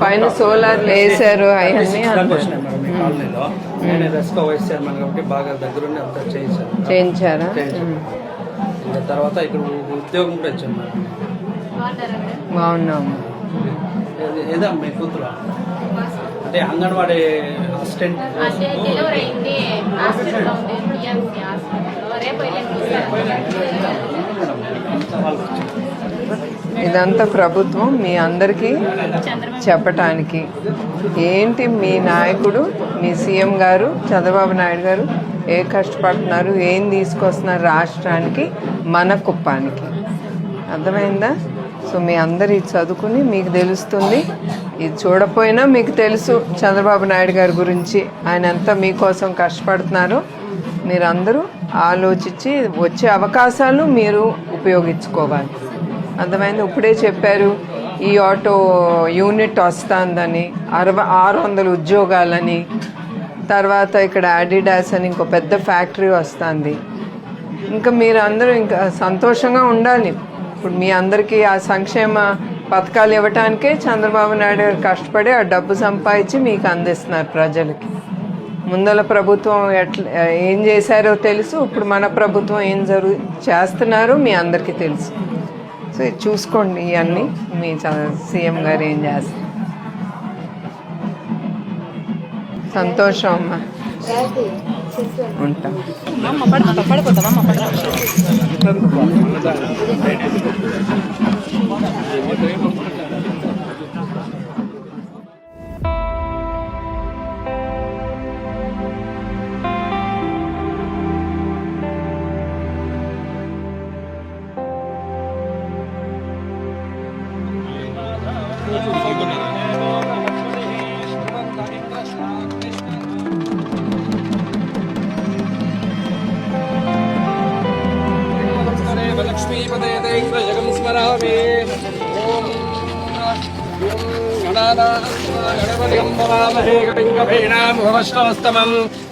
పైన సోలార్ వేసారు అవన్నీ వచ్చినాయి మేడం మీ కాలనీలో. నేను రెస్కో వైస్ చైర్మన్ కాబట్టి బాగా దగ్గరుండి అంతా చేయించారా? ఇంకా తర్వాత ఇక్కడ ఉద్యోగం కూడా ఇచ్చాను మేడం. బాగున్నాము. ఏదా మీ కూతురు అంటే అంగన్వాడీ అసిస్టెంట్ ఇదంతా ప్రభుత్వం మీ అందరికీ చెప్పటానికి. ఏంటి మీ నాయకుడు, మీ సీఎం గారు చంద్రబాబు నాయుడు గారు ఏ కష్టపడుతున్నారు, ఏం తీసుకొస్తున్నారు రాష్ట్రానికి, మన కుప్పానికి. అర్థమైందా? సో మీ అందరు ఇది చదువుకుని మీకు తెలుస్తుంది. ఇది చూడపోయినా మీకు తెలుసు చంద్రబాబు నాయుడు గారి గురించి, ఆయన ఎంత మీకోసం కష్టపడుతున్నారో. మీరందరూ ఆలోచించి వచ్చే అవకాశాలు మీరు ఉపయోగించుకోవాలి. అర్థమైంది? ఇప్పుడే చెప్పారు ఈ ఆటో యూనిట్ వస్తుందని, 600 ఉద్యోగాలని, తర్వాత ఇక్కడ అడిడాస్ అని ఇంకో పెద్ద ఫ్యాక్టరీ వస్తుంది. ఇంకా మీరు అందరూ ఇంకా సంతోషంగా ఉండాలి. ఇప్పుడు మీ అందరికీ ఆ సంక్షేమ పథకాలు ఇవ్వటానికే చంద్రబాబు నాయుడు గారు కష్టపడి ఆ డబ్బు సంపాదించి మీకు అందిస్తున్నారు ప్రజలకి. ముందల ప్రభుత్వం ఏం చేశారో తెలుసు, ఇప్పుడు మన ప్రభుత్వం ఏం చేస్తున్నారో మీ అందరికీ తెలుసు. సో ఇది చూసుకోండి, ఇవన్నీ మీ సీఎం గారు ఏం చేస్తారు. సంతోషం అమ్మా, ఉంటాం.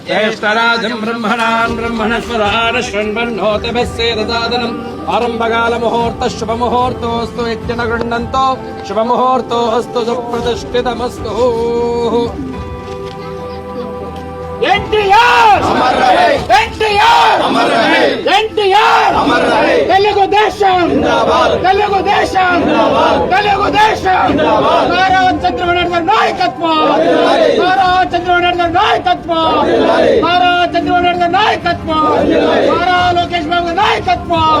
జ్యేష్ఠరాజం బ్రహ్మణాన్ బ్రహ్మణస్పదాన శృణ్వన్నోతమస్సేదసాదనం ఆరంభకాల ముహూర్త శుభముహూర్తోస్తు ఇత్యన గృహ్ణంతో శుభముహూర్తోస్తు సుప్రతిష్ఠితమస్తు. ఎన్టీఆర్ అమర్ రహే, ఎన్టీఆర్ అమర్ రహే, ఎన్టీఆర్ అమర్ రహే. తెలుగుదేశం జిందాబాద్, తెలుగుదేశం జిందాబాద్, తెలుగుదేశం జిందాబాద్. నారా చంద్రబాబు నాయుడు గారి నాయకత్వం, నారా చంద్రబాబు నాయుడు గారి నాయకత్వం, నారా చంద్రబాబు నాయుడు గారి నాయకత్వం, నారా లోకేష్ బాబు గారి నాయకత్వం.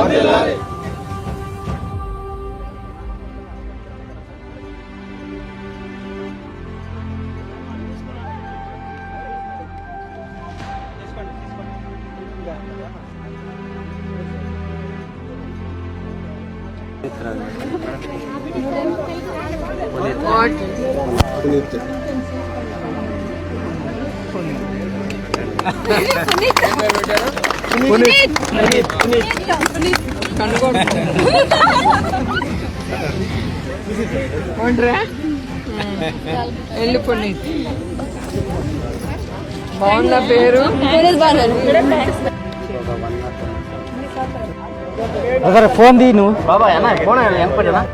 బాగుందా పేరు? ఫోన్ दी నువ్వు బాబా ఫోన్ ఎంత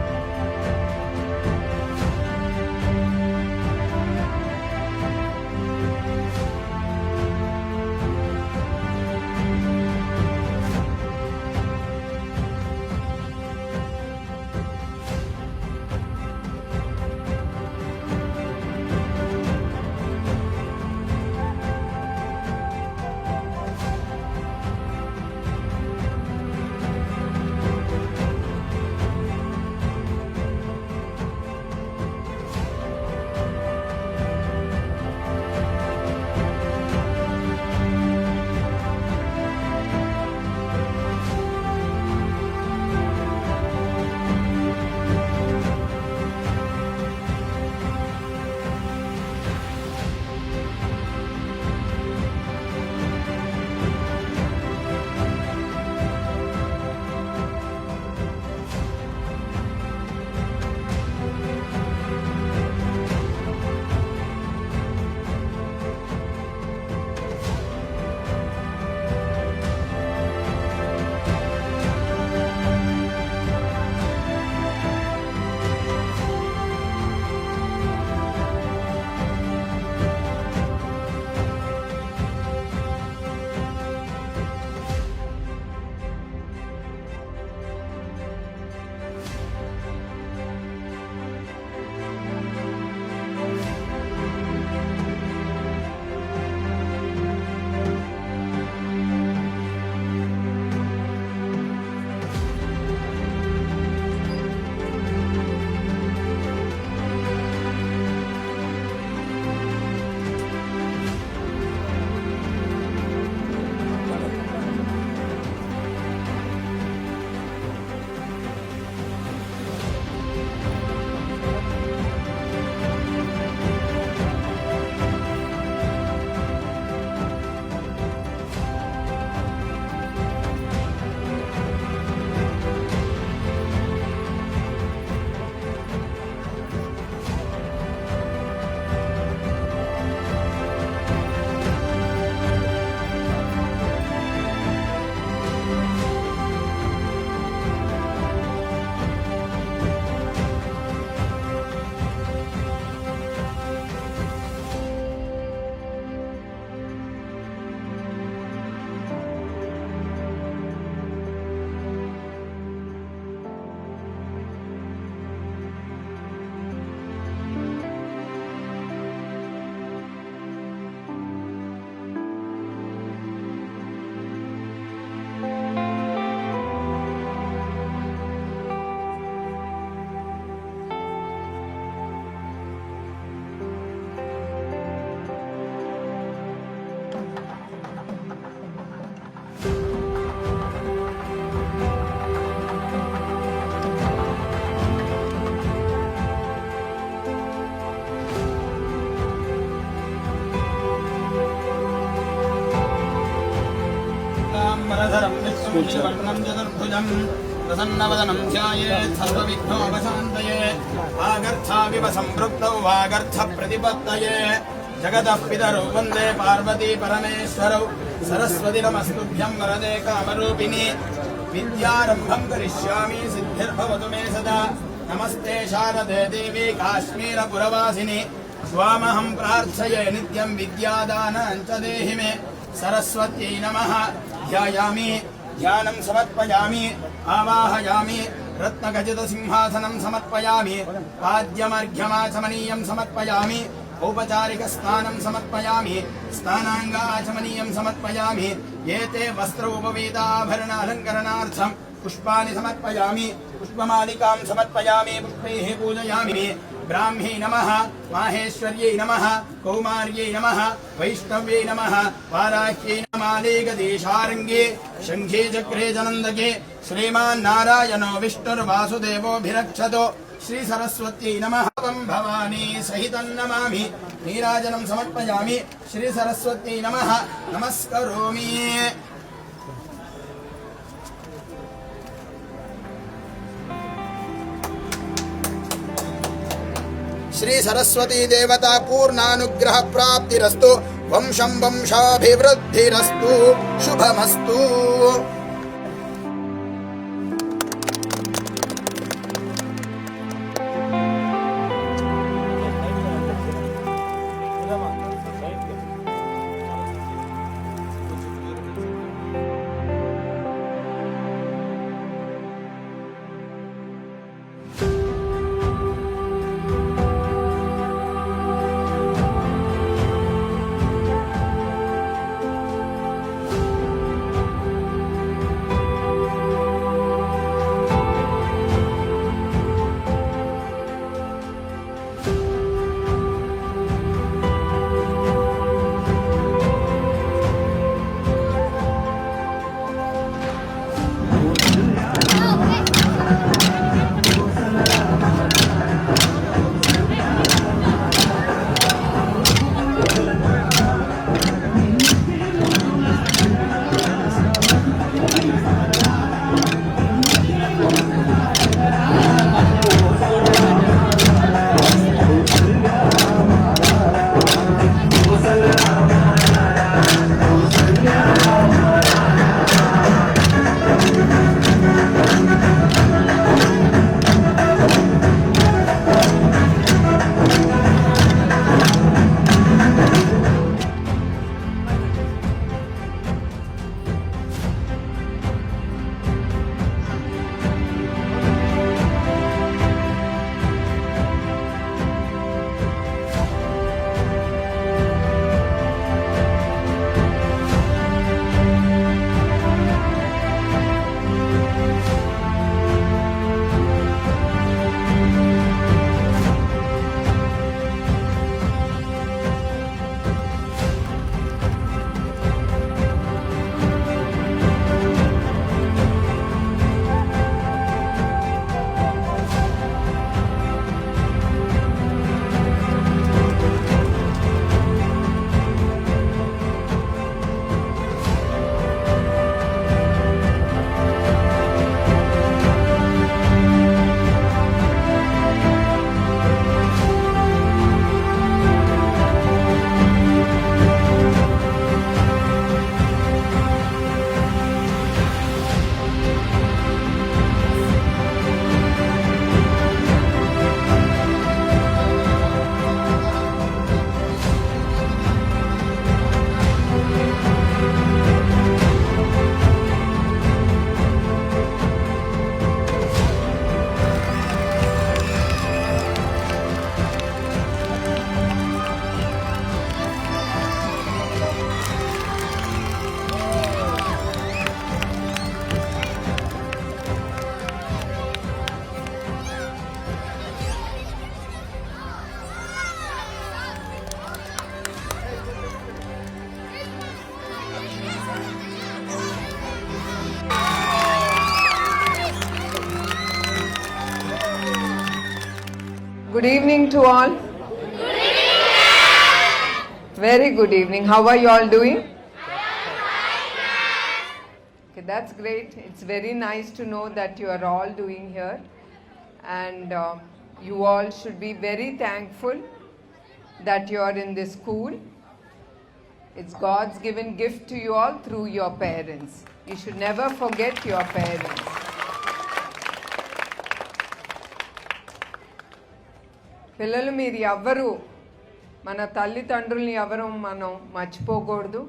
लक्ष्मीवर्णं चतुर्भुजं प्रसन्नवदनं ध्यायेत् सर्वविघ्नोपशान्तये वागर्थाविव सम्पृक्तौ वागर्थप्रतिपत्तये जगतः पितरौ वन्दे पार्वती परमेश्वरौ सरस्वती नमस्तुभ्यं वरदे कामरूपिणी विद्यारम्भं करिष्यामि सिद्धिर्भवतु मे सदा नमस्ते शारदे देवी काश्मीरपुरवासिनि स्वामहं प्रार्थये नित्यं विद्यादानं च देहि मे सरस्वत्यै नमः ध्यायामि ध्यानं समर्पयामि आवाहयामि रत्नखचितसिंहासनं समर्पयामि पाद्यमर्घ्यमाचमनीयं समर्पयामि औपचारिकस्नानं समर्पयामि स्नानाङ्गाचमनीयं समर्पयामि एते वस्त्रोपवेदाभरणालङ्करणार्थं पुष्पाणि समर्पयामि पुष्पमालिकां समर्पयामि पुष्पैः पूजयामि ब्राह्मी नमः माहेश्वर्यै नमः कौमार्यै नमः वैष्णव्यै नमः वाराह्यै नमाले गदेशारङ्गे शङ्खे चक्रे जनन्दके श्रीमान्नारायणो विष्णुर्वासुदेवोऽभिरक्षतो श्री सरस्वत्यै नमः भवानी सहितं नमामि नीराजनं समर्पयामि श्री सरस्वत्यै नमः नमस्करोमि श्री सरस्वती देवता पूर्णानुग्रह प्राप्तिरस्तु वंशं वंशाभिवृद्धिरस्तु शुभमस्तु। Good evening to all. Very good evening. How are you all doing? Okay, that's great. It's very nice to know that you are all doing here, and you all should be very thankful that you are in this school. It's God's given gift to you all through your parents. You should never forget your parents. పిల్లలు మీరు ఎవ్వరు మన తల్లిదండ్రుల్ని ఎవరు మనం మర్చిపోకూడదు,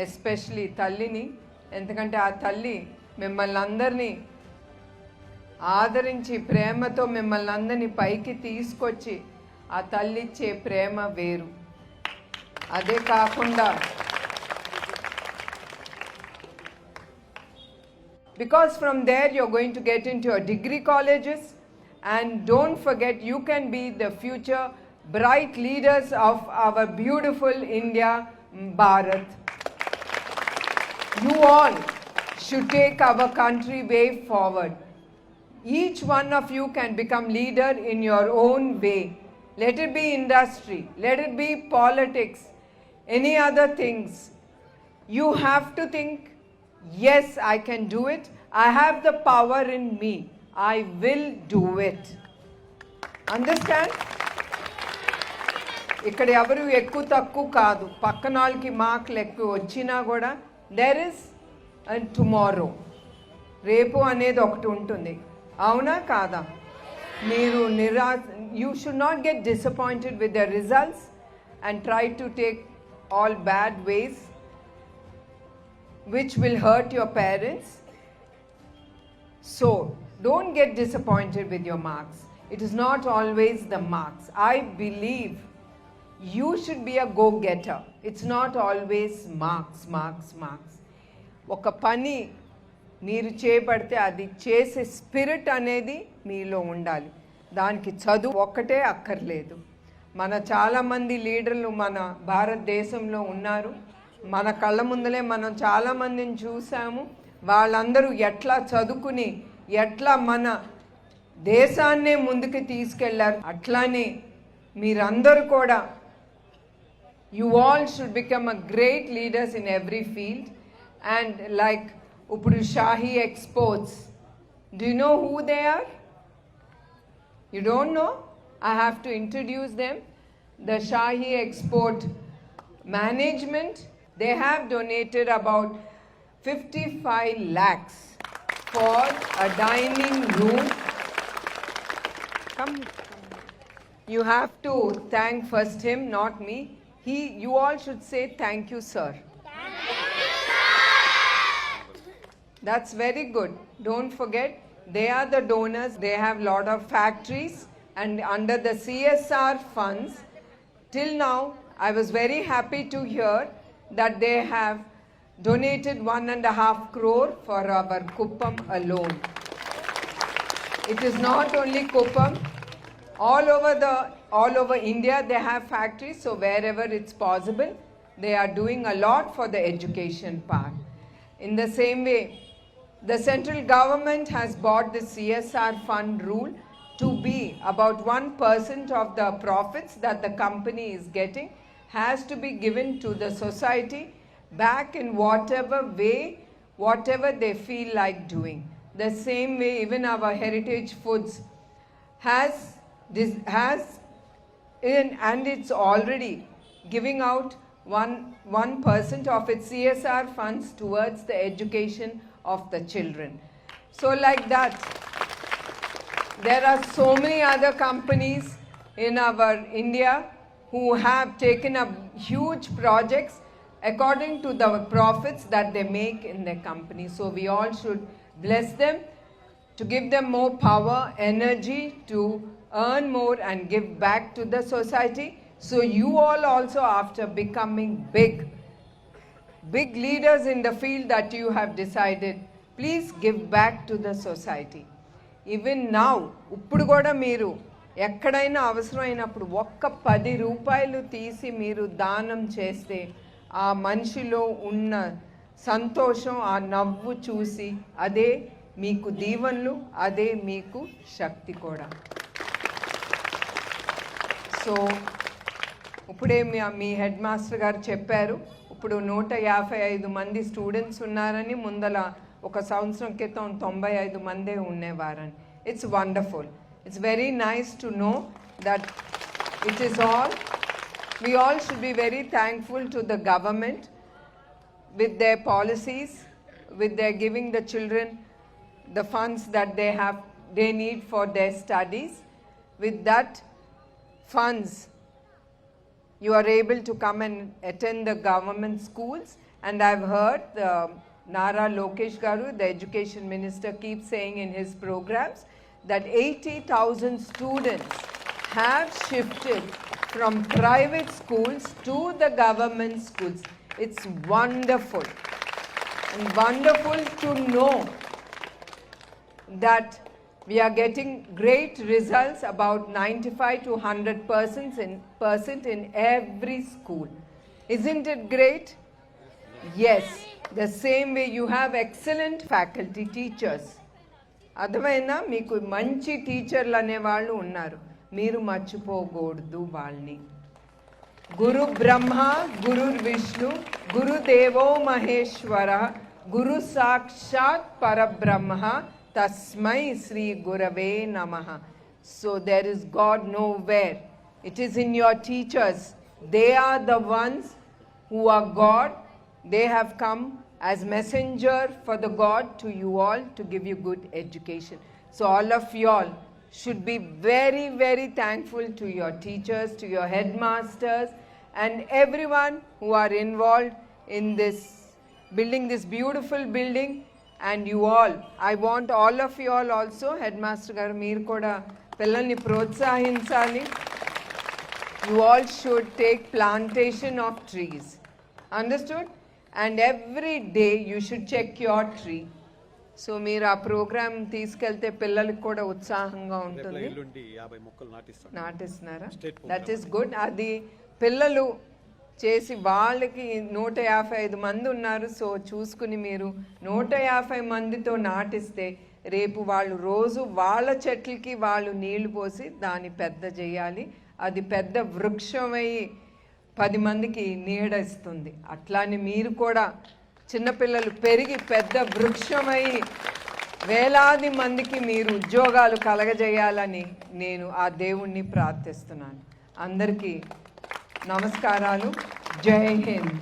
especially తల్లిని. ఎందుకంటే ఆ తల్లి మిమ్మల్ని అందరినీ ఆదరించి ప్రేమతో మిమ్మల్ని అందరినీ పైకి తీసుకొచ్చి ఆ తల్లి ఇచ్చే ప్రేమ వేరు. అదే కాకుండా because from there you're going to get into your degree colleges, and don't forget you can be the future bright leaders of our beautiful India, Bharat. You all should take our country way forward. Each one of you can become leader in your own way. Let it be industry, let it be politics, any other things. You have to think, yes, I can do it. I have the power in me. I will do it. Understand? ఇక్కడ ఎవరు ఎక్కువ తక్కువ కాదు. పక్కన వాళ్ళకి మార్కులు ఎక్కువ వచ్చినా కూడా దేర్ ఇస్ టుమారో, రేపు అనేది ఒకటి ఉంటుంది. అవునా కాదా? మీరు you should not get disappointed with the results and try to take all bad ways which will hurt your parents. So don't get disappointed with your marks. It is not always the marks. I believe you should be a go-getter. It's not always marks. ఒక పని మీరు చేపడితే అది చేసే spirit అనేది మీలో ఉండాలి. దానికి చదువు ఒక్కటే అక్కర్లేదు. మన చాలామంది లీడర్లు మన భారతదేశంలో ఉన్నారు. మన కళ్ళ ముందలే మనం చాలామందిని చూసాము. వాళ్ళందరూ ఎట్లా చదువుకుని ఎట్లా మన దేశాన్నే ముందుకు తీసుకెళ్లారు. అట్లానే మీరందరూ కూడా you all should become a great leaders in every field. And like ఇప్పుడు Shahi Exports, do you know who they are? You don't know? I have to introduce them. The Shahi Export management, they have donated about 55 lakhs for a dining room. Come. You have to thank first him, not me. You all should say thank you, sir. That's very good. Don't forget, they are the donors. They have lot of factories, and under the CSR funds, till now, I was very happy to hear that they have donated 1.5 crore for our Kuppam alone. It is not only Kuppam. All over India they have factories, so wherever it's possible, they are doing a lot for the education part. In the same way, the central government has bought the CSR fund rule to be about 1% of the profits that the company is getting has to be given to the society back in whatever way, whatever they feel like doing. The same way, even our Heritage Foods has and it's already giving out 1% of its CSR funds towards the education of the children. So like that, there are so many other companies in our India who have taken up huge projects according to the profits that they make in their company. So we all should bless them to give them more power, energy to earn more and give back to the society. So you all also, after becoming big leaders in the field that you have decided, please give back to the society. Even now, ఇప్పుడు కూడా మీరు ఎక్కడైనా అవసరమైనప్పుడు ఒక్క 10 రూపాయలు తీసి మీరు దానం చేస్తే ఆ మనిషిలో ఉన్న సంతోషం, ఆ నవ్వు చూసి అదే మీకు దీవెనలు, అదే మీకు శక్తి కూడా. సో ఇప్పుడే మీ హెడ్ మాస్టర్ గారు చెప్పారు, ఇప్పుడు 155 మంది స్టూడెంట్స్ ఉన్నారని, ముందల ఒక సంవత్సరం క్రితం 95 మందే ఉండేవారని. It's wonderful. It's very nice to know that it is all, we all should be very thankful to the government with their policies, with their giving the children the funds that they need for their studies. With that funds, you are able to come and attend the government schools. And I've heard Nara Lokesh Garu, the education minister, keeps saying in his programs that 80,000 students have shifted from private schools to the government schools. It's wonderful, and wonderful to know that we are getting great results, about 95 to 100% in every school. Isn't it great? Yes. The same way you have excellent faculty, teachers. అర్థమైనా? మీకు మంచి టీచర్లు అనేవాళ్ళు ఉన్నారు, మీరు మర్చిపోకూడదు వాళ్ళని. గురు బ్రహ్మ గురు విష్ణు గురుదేవో మహేశ్వర గురు సాక్షాత్ పరబ్రహ్మ తస్మై శ్రీ గురవే నమః. So there is God nowhere. It is in your teachers. They are the ones who are God. They have come as messenger for the God to you all to give you good education. So all of you all should be very, very thankful to your teachers, to your headmasters, and everyone who are involved in this building, this beautiful building. And you all, I want all of you all also, headmaster garu meer kuda pillalni protsahinchali. You all should take plantation of trees. Understood? And every day you should check your tree. So మీరు ఆ programme తీసుకెళ్తే పిల్లలకి కూడా ఉత్సాహంగా ఉంటుంది. నాటిస్తున్నారా? That is good. అది పిల్లలు చేసి వాళ్ళకి 155 మంది ఉన్నారు. సో చూసుకుని మీరు 150 మందితో నాటిస్తే రేపు వాళ్ళు రోజు వాళ్ళ చెట్లకి వాళ్ళు నీళ్లు పోసి దాన్ని పెద్ద చేయాలి. అది పెద్ద వృక్షమై 10 మందికి నీడ ఇస్తుంది. అట్లానే మీరు కూడా చిన్నపిల్లలు పెరిగి పెద్ద వృక్షమై వేలాది మందికి మీరు ఉద్యోగాలు కలగజేయాలని నేను ఆ దేవుణ్ణి ప్రార్థిస్తున్నాను. అందరికీ నమస్కారాలు. జై హింద్.